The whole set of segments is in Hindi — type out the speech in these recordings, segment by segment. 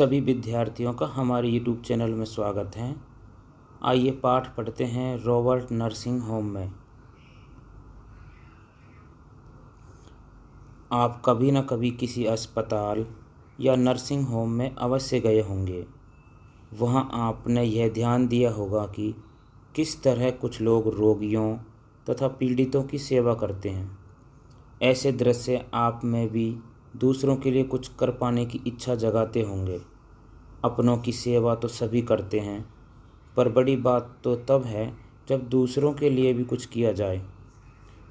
सभी विद्यार्थियों का हमारे यूट्यूब चैनल में स्वागत है। आइए पाठ पढ़ते हैं रॉबर्ट नर्सिंग होम में। आप कभी न कभी किसी अस्पताल या नर्सिंग होम में अवश्य गए होंगे। वहाँ आपने यह ध्यान दिया होगा कि किस तरह कुछ लोग रोगियों तथा पीड़ितों की सेवा करते हैं। ऐसे दृश्य आप में भी दूसरों के लिए कुछ कर पाने की इच्छा जगाते होंगे। अपनों की सेवा तो सभी करते हैं, पर बड़ी बात तो तब है जब दूसरों के लिए भी कुछ किया जाए।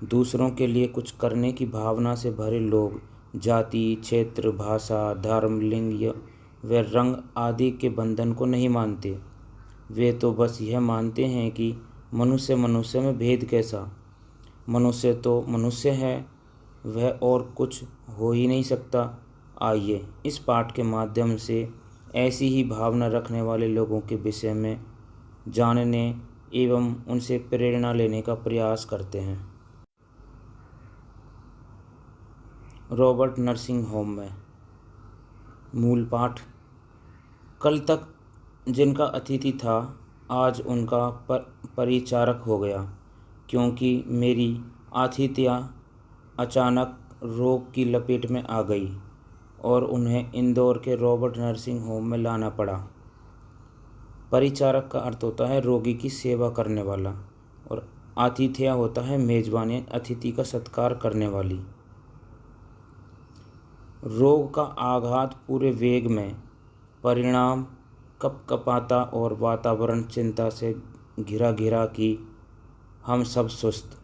दूसरों के लिए कुछ करने की भावना से भरे लोग जाति, क्षेत्र, भाषा, धर्म, लिंग व रंग आदि के बंधन को नहीं मानते। वे तो बस यह मानते हैं कि मनुष्य मनुष्य में भेद कैसा। मनुष्य तो मनुष्य है, वह और कुछ हो ही नहीं सकता। आइए इस पाठ के माध्यम से ऐसी ही भावना रखने वाले लोगों के विषय में जानने एवं उनसे प्रेरणा लेने का प्रयास करते हैं। रॉबर्ट नर्सिंग होम में मूल पाठ। कल तक जिनका अतिथि था, आज उनका परिचारक हो गया, क्योंकि मेरी आतिथ्यता अचानक रोग की लपेट में आ गई और उन्हें इंदौर के रॉबर्ट नर्सिंग होम में लाना पड़ा। परिचारक का अर्थ होता है रोगी की सेवा करने वाला, और आतिथ्य होता है मेजबान या अतिथि का सत्कार करने वाली। रोग का आघात पूरे वेग में, परिणाम कपकपाता और वातावरण चिंता से घिरा घिरा कि हम सब सुस्त।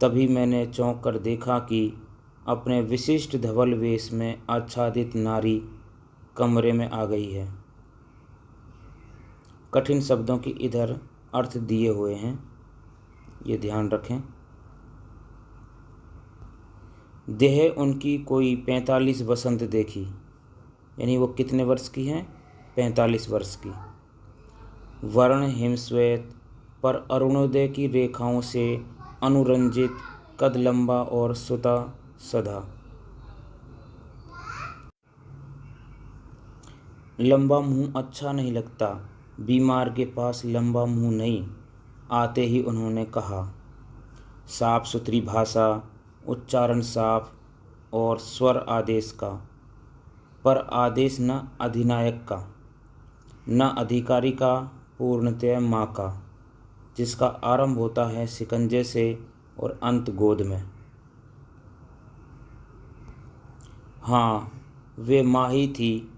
तभी मैंने चौंक कर देखा कि अपने विशिष्ट धवल वेश में आच्छादित नारी कमरे में आ गई है। कठिन शब्दों की इधर अर्थ दिए हुए हैं, ये ध्यान रखें। देह उनकी कोई 45 वसंत देखी, यानी वो कितने वर्ष की हैं? 45 वर्ष की। वर्ण हिमश्वेत, पर अरुणोदय की रेखाओं से अनुरंजित, कद लंबा और सुता सधा। लंबा मुंह अच्छा नहीं लगता, बीमार के पास लंबा मुंह नहीं। आते ही उन्होंने कहा। साफ सुथरी भाषा, उच्चारण साफ और स्वर आदेश का, पर आदेश न अधिनायक का, न अधिकारी का, पूर्णतः माँ का, जिसका आरंभ होता है शिकंजे से और अंत गोद में। हाँ, वे माँ ही थी,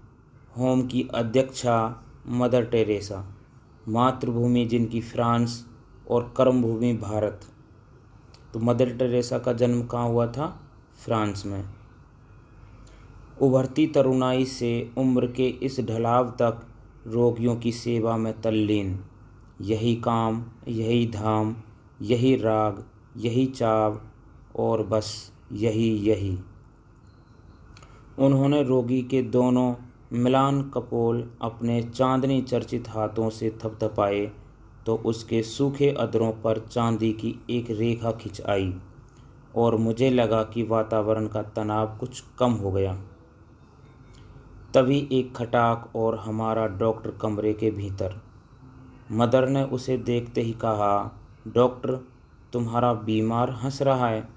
होम की अध्यक्षा मदर टेरेसा, मातृभूमि जिनकी फ्रांस और कर्मभूमि भारत। तो मदर टेरेसा का जन्म कहाँ हुआ था? फ्रांस में। उभरती तरुणाई से उम्र के इस ढलाव तक रोगियों की सेवा में तल्लीन। यही काम, यही धाम, यही राग, यही चाव, और बस यही। उन्होंने रोगी के दोनों मिलान कपोल अपने चांदनी चर्चित हाथों से थपथपाए तो उसके सूखे अधरों पर चांदी की एक रेखा खिंच आई और मुझे लगा कि वातावरण का तनाव कुछ कम हो गया। तभी एक खटाक और हमारा डॉक्टर कमरे के भीतर। मदर ने उसे देखते ही कहा, डॉक्टर, तुम्हारा बीमार हंस रहा है।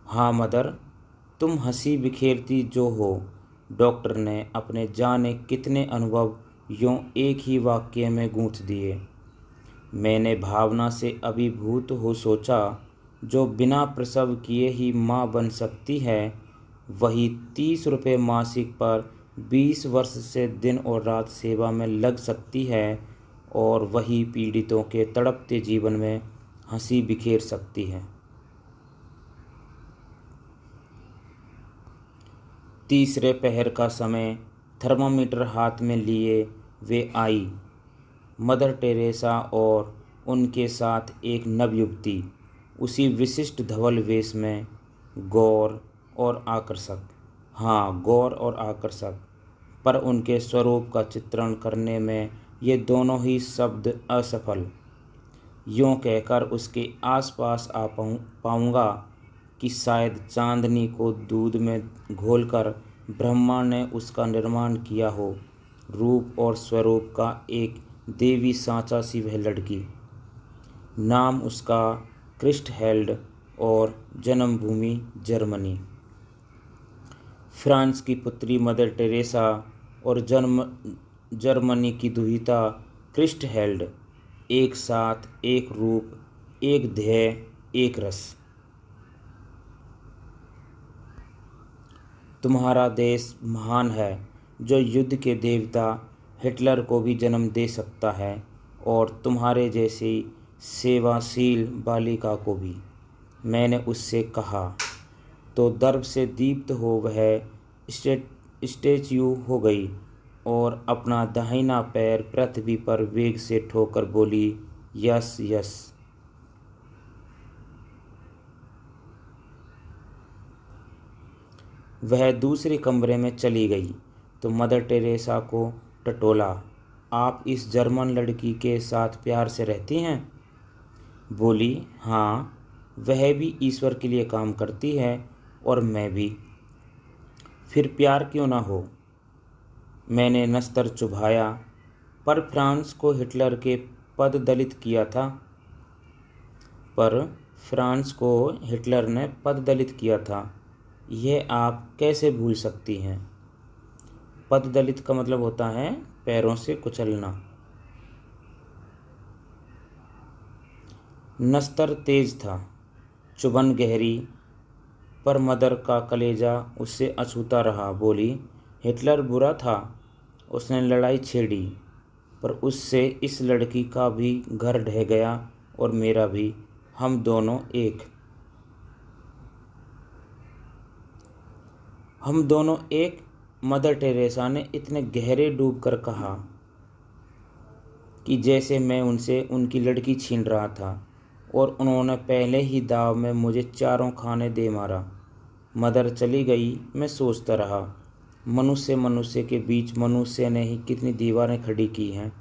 हाँ मदर, तुम हंसी बिखेरती जो हो। डॉक्टर ने अपने जाने कितने अनुभव यूं एक ही वाक्य में गूंथ दिए। मैंने भावना से अभिभूत हो सोचा, जो बिना प्रसव किए ही माँ बन सकती है, वही 30 रुपये मासिक पर 20 वर्ष से दिन और रात सेवा में लग सकती है, और वही पीड़ितों के तड़पते जीवन में हंसी बिखेर सकती है। तीसरे पहर का समय, थर्मामीटर हाथ में लिए वे आई, मदर टेरेसा और उनके साथ एक नवयुवती, उसी विशिष्ट धवल वेश में, गौर और आकर्षक। हाँ, गौर और आकर्षक, पर उनके स्वरूप का चित्रण करने में ये दोनों ही शब्द असफल। यूँ कहकर उसके आसपास आ पाऊँगा कि शायद चांदनी को दूध में घोलकर ब्रह्मा ने उसका निर्माण किया हो। रूप और स्वरूप का एक देवी सांचा सी वह लड़की। नाम उसका क्रिस्टहेल्ड और जन्मभूमि जर्मनी। फ्रांस की पुत्री मदर टेरेसा और जर्मनी की दुहिता क्रिस्टहेल्ड, एक साथ, एक रूप, एक ध्येय, एक रस। तुम्हारा देश महान है, जो युद्ध के देवता हिटलर को भी जन्म दे सकता है, और तुम्हारे जैसी सेवाशील बालिका को भी। मैंने उससे कहा तो गर्व से दीप्त हो वह स्टैच्यू हो गई और अपना दाहिना पैर पृथ्वी पर वेग से ठोकर बोली, यस यस। वह दूसरे कमरे में चली गई तो मदर टेरेसा को टटोला, आप इस जर्मन लड़की के साथ प्यार से रहती हैं? बोली, हाँ, वह भी ईश्वर के लिए काम करती है और मैं भी। फिर प्यार क्यों ना हो? मैंने नस्तर चुभाया, पर फ्रांस को हिटलर के पद दलित किया था। पर फ्रांस को हिटलर ने पद दलित किया था, यह आप कैसे भूल सकती हैं? पद दलित का मतलब होता है पैरों से कुचलना। नस्तर तेज था, चुभन गहरी, पर मदर का कलेजा उससे अछूता रहा। बोली, हिटलर बुरा था, उसने लड़ाई छेड़ी, पर उससे इस लड़की का भी घर ढह गया और मेरा भी। हम दोनों एक। मदर टेरेसा ने इतने गहरे डूब कर कहा कि जैसे मैं उनसे उनकी लड़की छीन रहा था और उन्होंने पहले ही दाव में मुझे चारों खाने दे मारा। मदर चली गई, मैं सोचता रहा, मनुष्य के बीच मनुष्य ने ही कितनी दीवारें खड़ी की हैं।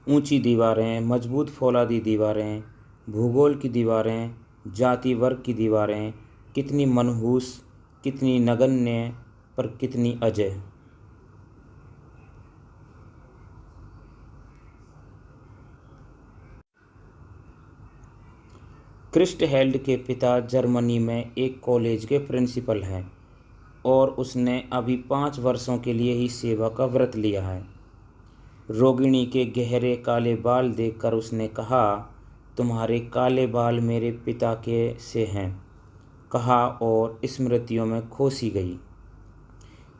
ऊंची दीवारें, मजबूत फौलादी दीवारें, भूगोल की दीवारें, जाति वर्ग की दीवारें, कितनी मनहूस, कितनी नगण्य, पर कितनी अजय। क्रिस्टहेल्ड के पिता जर्मनी में एक कॉलेज के प्रिंसिपल हैं और उसने अभी 5 वर्षों के लिए ही सेवा का व्रत लिया है। रोगिणी के गहरे काले बाल देखकर उसने कहा, तुम्हारे काले बाल मेरे पिता के से हैं, कहा और स्मृतियों में खो सी गई।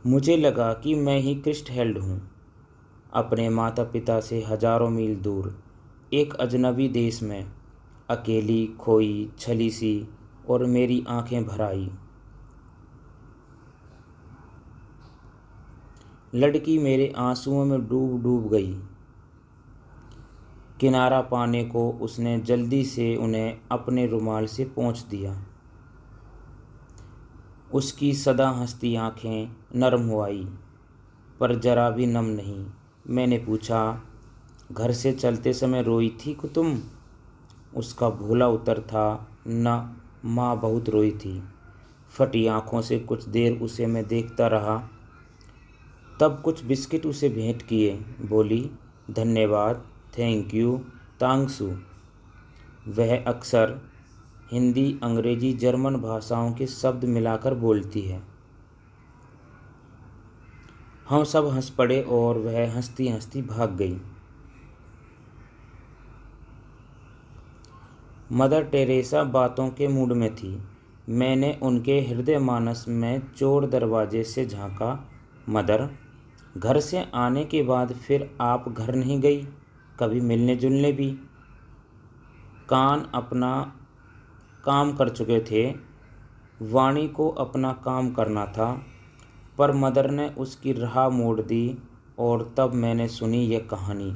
मुझे लगा कि मैं ही क्रिस्टहेल्ड हूँ, अपने माता पिता से हजारों मील दूर, एक अजनबी देश में, अकेली, खोई, छली सी, और मेरी आंखें भर आई। लड़की मेरे आंसुओं में डूब डूब गई। किनारा पाने को उसने जल्दी से उन्हें अपने रुमाल से पोंछ दिया। उसकी सदा हंसती आंखें नरम हो आई, पर जरा भी नम नहीं। मैंने पूछा, घर से चलते समय रोई थी कि तुम? उसका भोला उत्तर था, न, माँ बहुत रोई थी। फटी आंखों से कुछ देर उसे मैं देखता रहा, तब कुछ बिस्किट उसे भेंट किए। बोली, धन्यवाद, थैंक यू, तांगसू। वह अक्सर हिंदी, अंग्रेजी, जर्मन भाषाओं के शब्द मिलाकर बोलती है। हम सब हंस पड़े और वह हंसती हंसती भाग गई। मदर टेरेसा बातों के मूड में थी। मैंने उनके हृदय मानस में चोर दरवाजे से झांका। मदर, घर से आने के बाद फिर आप घर नहीं गई, कभी मिलने जुलने भी? कान अपना काम कर चुके थे, वाणी को अपना काम करना था, पर मदर ने उसकी राह मोड़ दी और तब मैंने सुनी यह कहानी।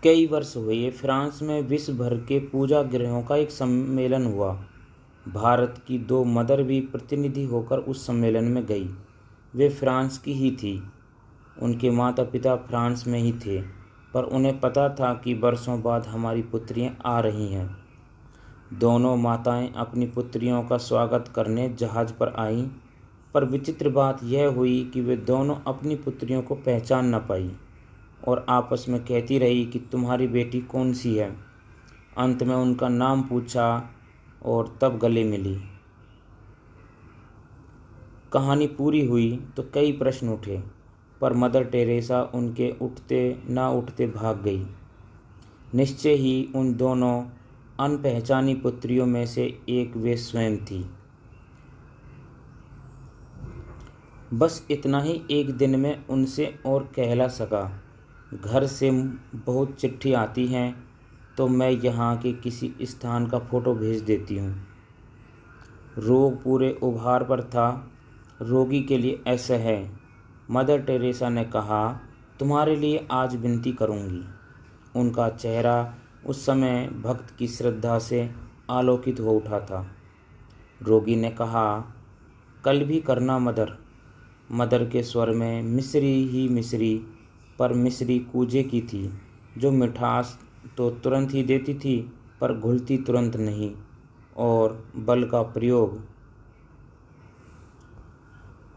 कई वर्ष हुए, फ्रांस में विश्व भर के पूजा गृहों का एक सम्मेलन हुआ। भारत की 2 मदर भी प्रतिनिधि होकर उस सम्मेलन में गई। वे फ्रांस की ही थी, उनके माता पिता फ्रांस में ही थे, पर उन्हें पता था कि बरसों बाद हमारी पुत्रियां आ रही हैं। दोनों माताएं अपनी पुत्रियों का स्वागत करने जहाज़ पर आईं, पर विचित्र बात यह हुई कि वे दोनों अपनी पुत्रियों को पहचान न पाई और आपस में कहती रही कि तुम्हारी बेटी कौन सी है। अंत में उनका नाम पूछा और तब गले मिली। कहानी पूरी हुई तो कई प्रश्न उठे, पर मदर टेरेसा उनके उठते ना उठते भाग गई। निश्चय ही उन दोनों अनपहचानी पुत्रियों में से एक वे स्वयं थी। बस इतना ही एक दिन में उनसे और कहला सका। घर से बहुत चिट्ठी आती हैं तो मैं यहाँ के किसी स्थान का फ़ोटो भेज देती हूँ। रोग पूरे उभार पर था। रोगी के लिए ऐसा है। मदर टेरेसा ने कहा, तुम्हारे लिए आज विनती करूँगी। उनका चेहरा उस समय भक्त की श्रद्धा से आलोकित हो उठा था। रोगी ने कहा, कल भी करना मदर। मदर के स्वर में मिश्री ही मिश्री, पर मिश्री कूजे की थी, जो मिठास तो तुरंत ही देती थी पर घुलती तुरंत नहीं, और बल का प्रयोग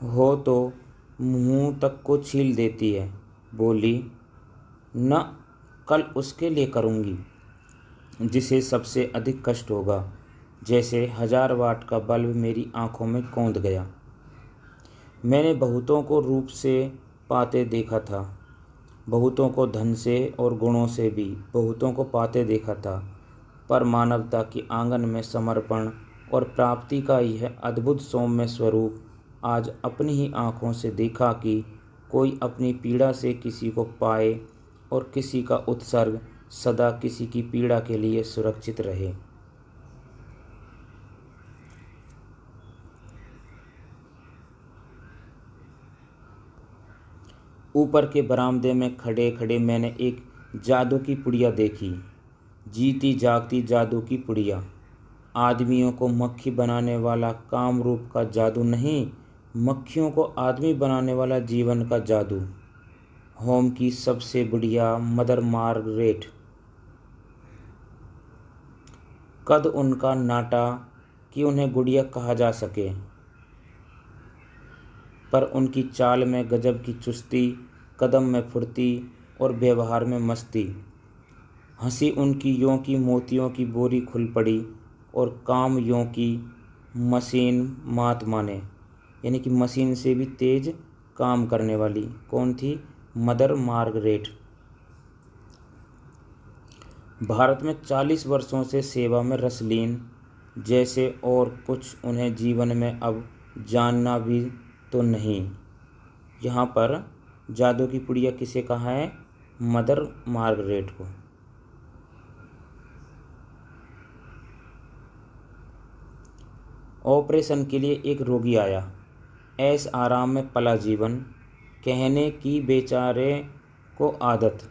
हो तो मुंह तक को छील देती है। बोली, न, कल उसके लिए करूँगी जिसे सबसे अधिक कष्ट होगा। जैसे 1000 वाट का बल्ब मेरी आंखों में कौंध गया। मैंने बहुतों को रूप से पाते देखा था, बहुतों को धन से और गुणों से भी बहुतों को पाते देखा था, पर मानवता की आंगन में समर्पण और प्राप्ति का यह अद्भुत सौम्य स्वरूप आज अपनी ही आँखों से देखा कि कोई अपनी पीड़ा से किसी को पाए और किसी का उत्सर्ग सदा किसी की पीड़ा के लिए सुरक्षित रहे। ऊपर के बरामदे में खड़े खड़े मैंने एक जादू की पुड़िया देखी। जीती जागती जादू की पुड़िया। आदमियों को मक्खी बनाने वाला काम रूप का जादू नहीं, मक्खियों को आदमी बनाने वाला जीवन का जादू। होम की सबसे बढ़िया मदर मार्गरेट। कद उनका नाटा कि उन्हें गुड़िया कहा जा सके, पर उनकी चाल में गजब की चुस्ती, कदम में फुर्ती और व्यवहार में मस्ती। हंसी उनकी यों की मोतियों की बोरी खुल पड़ी और काम यों की मशीन मात माने, यानी कि मशीन से भी तेज काम करने वाली। कौन थी? Mother Margaret. भारत में 40 वर्षों से सेवा में रसलीन, जैसे और कुछ उन्हें जीवन में अब जानना भी तो नहीं। यहाँ पर जादू की पुड़िया किसे कहा है? मदर मार्गरेट को। ऑपरेशन के लिए एक रोगी आया। ऐश आराम में पला जीवन, कहने की बेचारे को आदत,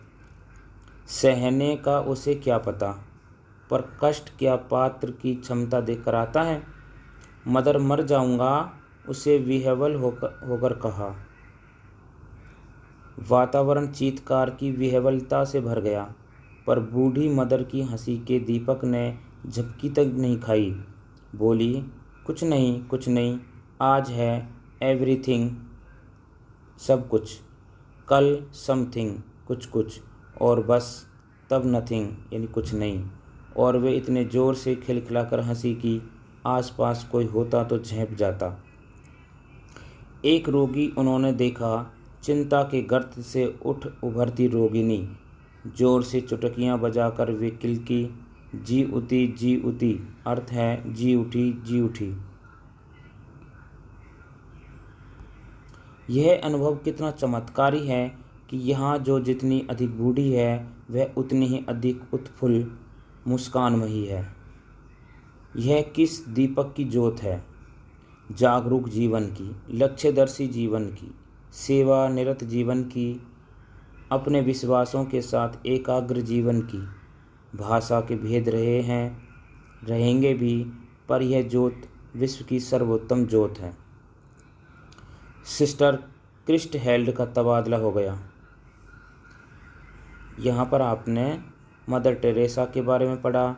सहने का उसे क्या पता, पर कष्ट क्या पात्र की क्षमता देखकर आता है। मदर मर जाऊंगा, उसे विह्वल होकर कहा। वातावरण चीत्कार की विह्वलता से भर गया, पर बूढ़ी मदर की हंसी के दीपक ने झपकी तक नहीं खाई। बोली, कुछ नहीं, कुछ नहीं, आज है एवरीथिंग, सब कुछ, कल समथिंग, कुछ कुछ, और बस तब नथिंग, यानी कुछ नहीं। और वे इतने ज़ोर से खिलखिलाकर हंसी कि आसपास कोई होता तो झेंप जाता। एक रोगी उन्होंने देखा, चिंता के गर्त से उठ उभरती रोगिनी। जोर से चुटकियां बजाकर वे किलकी, जी उठी, जी उठी, अर्थ है जी उठी, जी उठी। यह अनुभव कितना चमत्कारी है कि यहाँ जो जितनी अधिक बूढ़ी है वह उतनी ही अधिक उत्फुल्ल मुस्कानमयी है। यह किस दीपक की ज्योत है? जागरूक जीवन की, लक्ष्यदर्शी जीवन की, सेवा निरत जीवन की, अपने विश्वासों के साथ एकाग्र जीवन की। भाषा के भेद रहे हैं, रहेंगे भी, पर यह ज्योत विश्व की सर्वोत्तम ज्योत है। सिस्टर क्रिस्ट हेल्ड का तबादला हो गया। यहाँ पर आपने मदर टेरेसा के बारे में पढ़ा,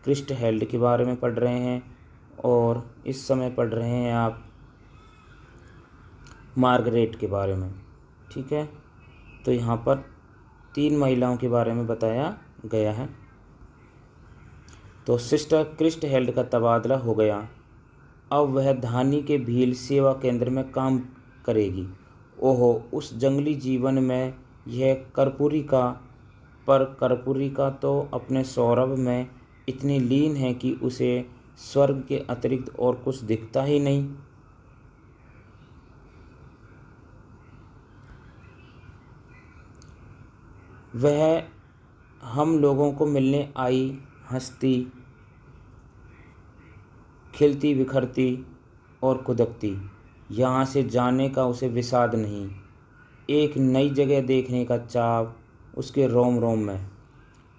क्रिस्ट के बारे में पढ़ रहे हैं और इस समय पढ़ रहे हैं आप मार्गरेट के बारे में। ठीक है, तो यहाँ पर 3 महिलाओं के बारे में बताया गया है। तो सिस्टर क्रिस्ट का तबादला हो गया। अब वह धानी के भील सेवा केंद्र में काम करेगी। ओहो, उस जंगली जीवन में यह कर्पूरी का तो अपने सौरभ में इतनी लीन है कि उसे स्वर्ग के अतिरिक्त और कुछ दिखता ही नहीं। वह हम लोगों को मिलने आई, हंसती खिलती बिखरती और कुदकती। यहाँ से जाने का उसे विषाद नहीं, एक नई जगह देखने का चाव उसके रोम रोम में।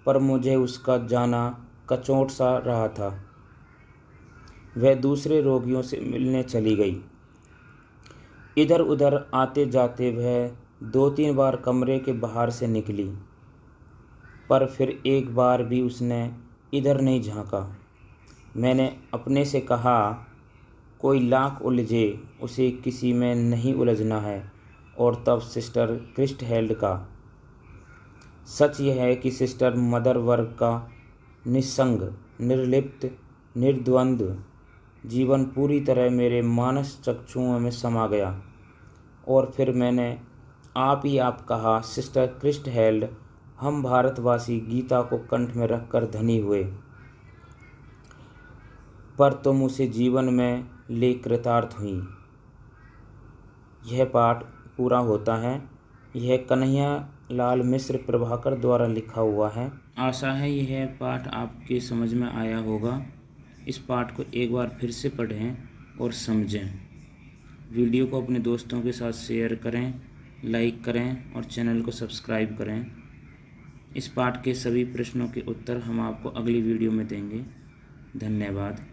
पर मुझे उसका जाना कचोट सा रहा था। वह दूसरे रोगियों से मिलने चली गई। इधर उधर आते जाते वह 2-3 बार कमरे के बाहर से निकली, पर फिर एक बार भी उसने इधर नहीं झांका। मैंने अपने से कहा, कोई लाख उलझे उसे किसी में नहीं उलझना है। और तब सिस्टर क्रिस्ट का सच यह है कि सिस्टर मदर वर्ग का निस्संग, निर्लिप्त, निर्द्वंद्व जीवन पूरी तरह मेरे मानस चक्षुओं में समा गया। और फिर मैंने आप कहा, सिस्टर क्रिस्ट हम भारतवासी गीता को कंठ में रखकर धनी हुए, पर तुम उसे जीवन में ले कृतार्थ हुई। यह पाठ पूरा होता है। यह कन्हैया लाल मिश्र प्रभाकर द्वारा लिखा हुआ है। आशा है यह पाठ आपके समझ में आया होगा। इस पाठ को एक बार फिर से पढ़ें और समझें। वीडियो को अपने दोस्तों के साथ शेयर करें, लाइक करें और चैनल को सब्सक्राइब करें। इस पाठ के सभी प्रश्नों के उत्तर हम आपको अगली वीडियो में देंगे। धन्यवाद।